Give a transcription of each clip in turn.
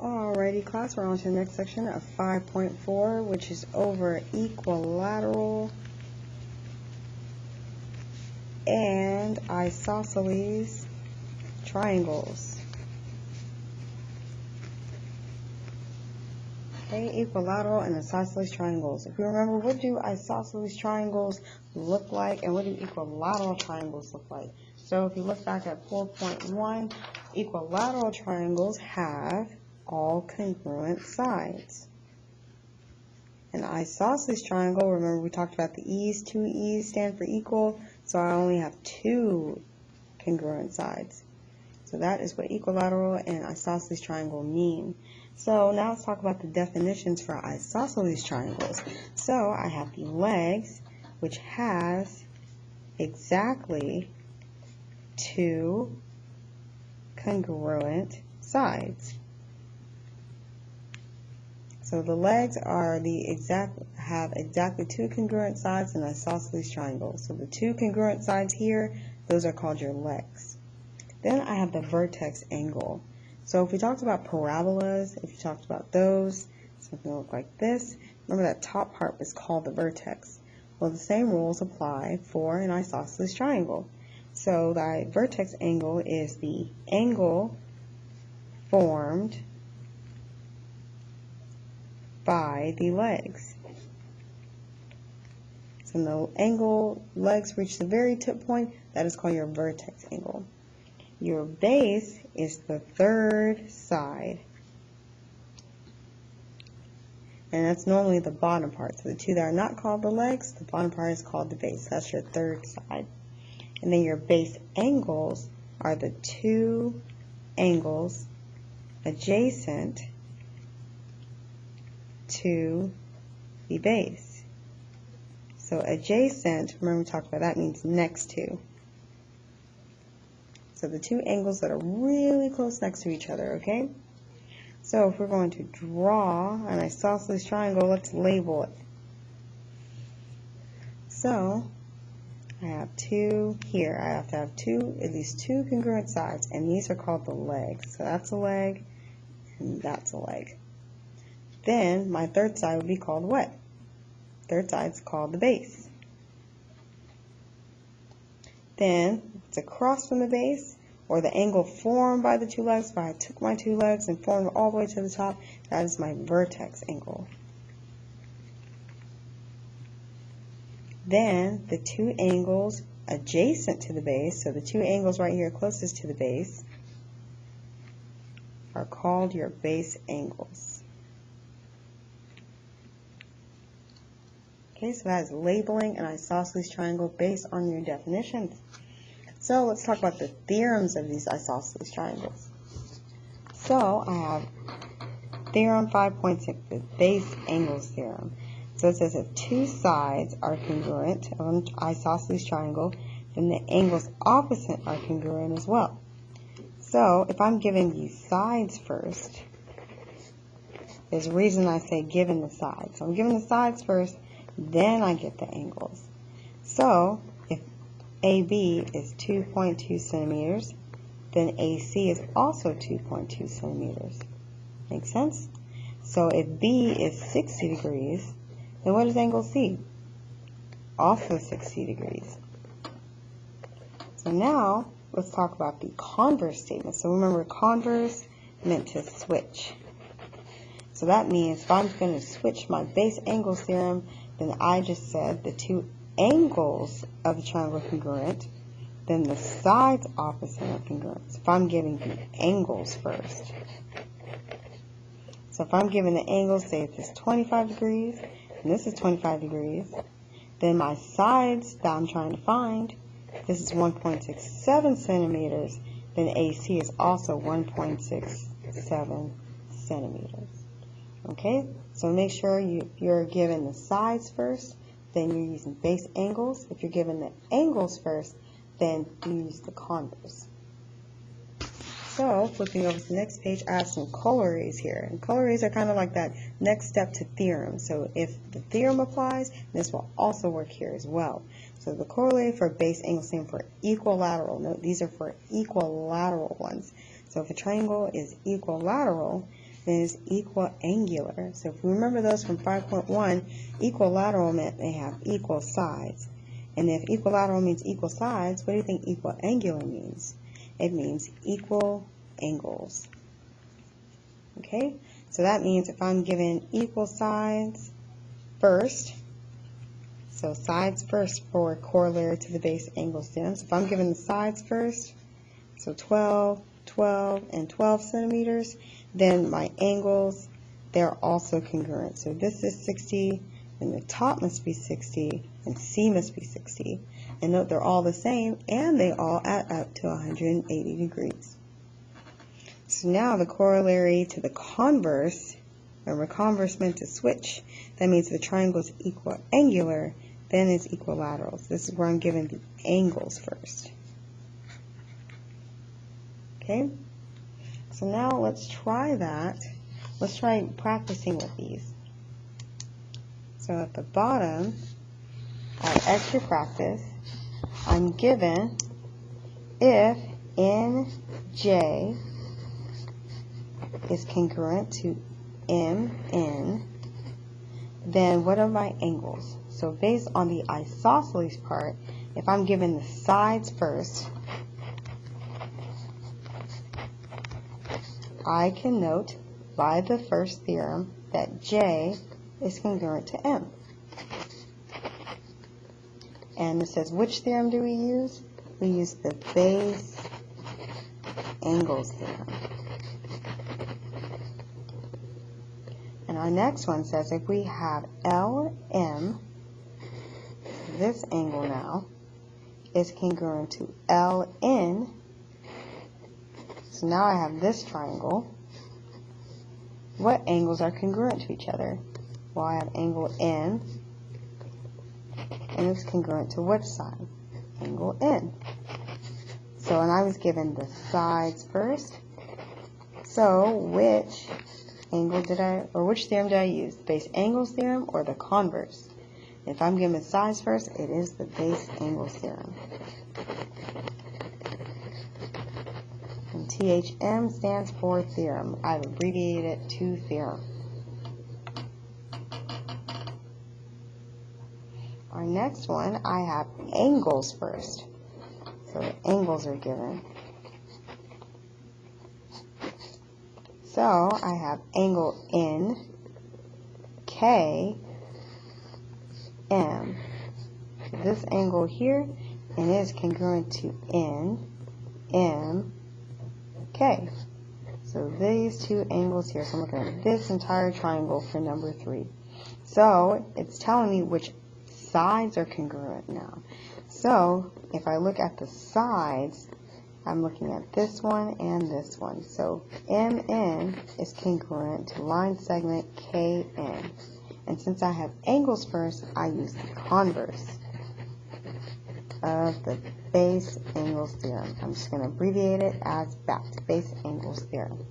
Alrighty class, we're on to the next section of 5.4, which is over equilateral and isosceles triangles. Okay, equilateral and isosceles triangles. If you remember, what do isosceles triangles look like and what do equilateral triangles look like? So if you look back at 4.1, equilateral triangles have all congruent sides. An isosceles triangle, remember we talked about the E's, 2 E's stand for equal, so I only have 2 congruent sides. So that is what equilateral and isosceles triangle mean. So now let's talk about the definitions for isosceles triangles. So I have the legs, which has exactly 2 congruent sides. So the legs are have exactly 2 congruent sides in an isosceles triangle. So the 2 congruent sides here, those are called your legs. Then I have the vertex angle. So if we talked about parabolas, if you talked about those, something look like this, remember that top part was called the vertex. Well, the same rules apply for an isosceles triangle. So the vertex angle is the angle formed by the legs. So when the angle legs reach the very tip point, that is called your vertex angle. Your base is the third side, and that's normally the bottom part. So the 2 that are not called the legs, the bottom part is called the base. That's your third side. And then your base angles are the 2 angles adjacent to the base. So adjacent, remember we talked about that, means next to. So the 2 angles that are really close next to each other, okay? So if we're going to draw an isosceles triangle, let's label it. So I have 2 here. I have to have at least 2 congruent sides, and these are called the legs. So that's a leg, and that's a leg. Then my third side would be called what? Third side is called the base. Then it's across from the base, or the angle formed by the 2 legs. If I took my 2 legs and formed it all the way to the top, that is my vertex angle. Then the 2 angles adjacent to the base, so the 2 angles right here closest to the base, are called your base angles. Okay, so that is labeling an isosceles triangle based on your definitions. So let's talk about the theorems of these isosceles triangles. So I have theorem 5.6, the base angles theorem. So it says if 2 sides are congruent of an isosceles triangle, then the angles opposite are congruent as well. So if I'm given the sides first, there's a reason I say given the sides. So I'm given the sides first, then I get the angles. So if AB is 2.2 centimeters, then AC is also 2.2 centimeters. Make sense? So if B is 60 degrees, then what is angle C? Also 60 degrees. So now let's talk about the converse statement. So remember, converse meant to switch. So that means if I'm going to switch my base angles theorem, then I just said the 2 angles of the triangle are congruent, then the sides opposite are congruent. So if I'm giving the angles first. So if I'm giving the angles, say if this is 25 degrees, and this is 25 degrees, then my sides that I'm trying to find, this is 1.67 centimeters, then AC is also 1.67 centimeters. Okay, so make sure you're given the sides first, then you're using base angles. If you're given the angles first, then you use the converse. So, flipping over to the next page, I have some corollaries here. And corollaries are kind of like that next step to theorem. So if the theorem applies, this will also work here as well. So the corollary for base angles stand for equilateral. Note, these are for equilateral ones. So if a triangle is equilateral, then it's equiangular. So if we remember those from 5.1, equilateral meant they have equal sides. And if equilateral means equal sides, what do you think equiangular means? It means equal angles. Okay, so that means if I'm given equal sides first, so sides first for corollary to the base angle theorem. So if I'm given the sides first, so 12, 12, and 12 centimeters, then my angles, they're also congruent. So this is 60, and the top must be 60, and C must be 60. And note they're all the same, and they all add up to 180 degrees. So now the corollary to the converse, remember converse meant to switch, that means the triangle is equiangular, then it's equilateral. So this is where I'm given the angles first. Okay, so now let's try that. Let's try practicing with these. So at the bottom, I have extra practice. I'm given if NJ is congruent to MN, then what are my angles? So based on the isosceles part, if I'm given the sides first, I can note by the first theorem that J is congruent to M. And it says, which theorem do we use? We use the base angles theorem. And our next one says if we have LM, this angle now, is congruent to LN, so now I have this triangle. What angles are congruent to each other? Well, I have angle N, and it's congruent to which side? Angle N. So, and I was given the sides first. So, which angle did I, or which theorem did I use? The base angles theorem or the converse? If I'm given the sides first, it is the base angles theorem. And THM stands for theorem. I've abbreviated it to theorem. Our next one, I have angles first. So the angles are given. So I have angle N, K, M. So this angle here, and it is congruent to N, M, K. So these two angles here, so I'm looking at this entire triangle for number 3. So it's telling me which sides are congruent now. So if I look at the sides, I'm looking at this one and this one. So MN is congruent to line segment KN. And since I have angles first, I use the converse of the base angles theorem. I'm just going to abbreviate it as BAT, base angles theorem.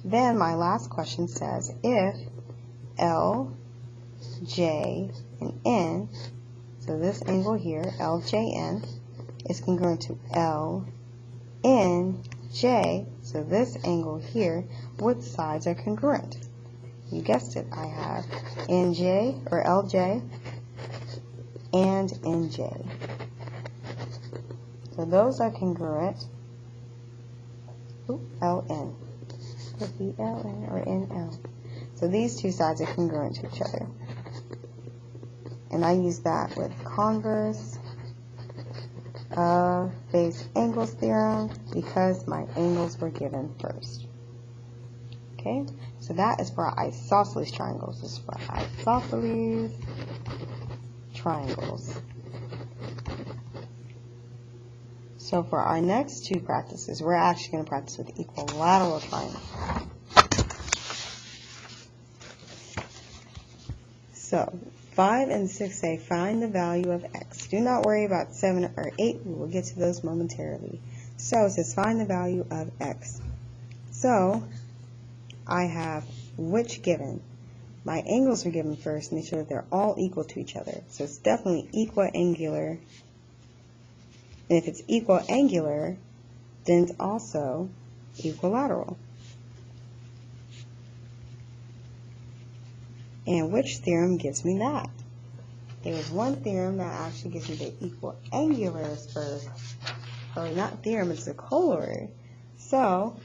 Then my last question says if L, J, and N, so this angle here, LJN, is congruent to L, N, J, so this angle here, what sides are congruent? You guessed it, I have NJ, or LJ, and NJ. So those are congruent. LN. Could be LN or NL. So these two sides are congruent to each other. And I use that with converse of base angles theorem because my angles were given first. Okay, so that is for isosceles triangles. This is for isosceles triangles. So for our next two practices, we're actually going to practice with equilateral triangles. So 5 and 6 say find the value of x. Do not worry about 7 or 8. We will get to those momentarily. So it says find the value of x. So I have which given. My angles are given first. Make sure that they're all equal to each other. So it's definitely equiangular. And if it's equiangular, then it's also equilateral. And which theorem gives me that? There's one theorem that actually gives me the equal angulars first. Or not theorem, it's a corollary. So,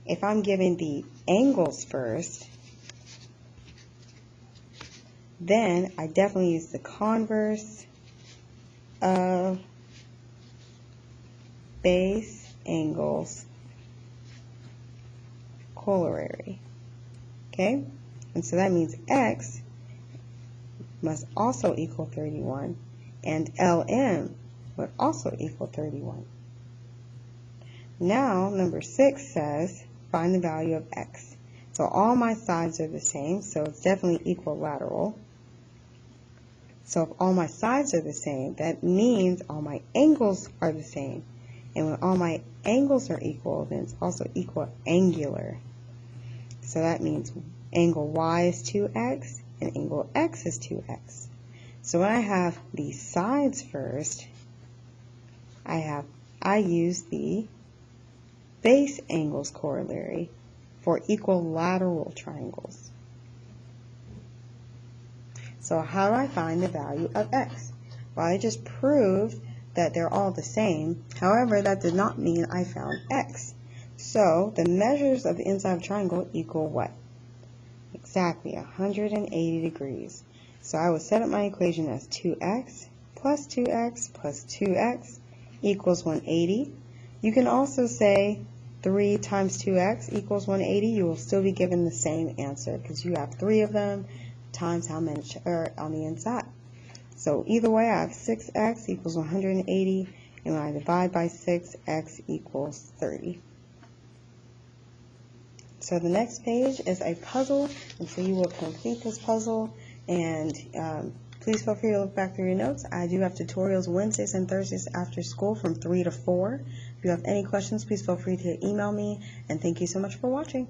if I'm given the angles first, then I definitely use the converse of base angles corollary. Okay? And so that means x must also equal 31, and LM would also equal 31. Now, number 6 says, find the value of x. So all my sides are the same, so it's definitely equilateral. So if all my sides are the same, that means all my angles are the same. And when all my angles are equal, then it's also equal angular. So that means angle y is 2x and angle x is 2x. So when I have the sides first, I use the base angles corollary for equilateral triangles. So how do I find the value of x? Well, I just proved that they're all the same. However, that did not mean I found x. So the measures of the inside of a triangle equal what? Exactly 180 degrees. So I would set up my equation as 2x plus 2x plus 2x equals 180. You can also say 3 times 2x equals 180. You will still be given the same answer because you have 3 of them times how many are on the inside. So either way, I have 6x equals 180, and when I divide by 6, x equals 30. So the next page is a puzzle, and so you will complete this puzzle, and please feel free to look back through your notes. I do have tutorials Wednesdays and Thursdays after school from 3 to 4. If you have any questions, please feel free to email me, and thank you so much for watching.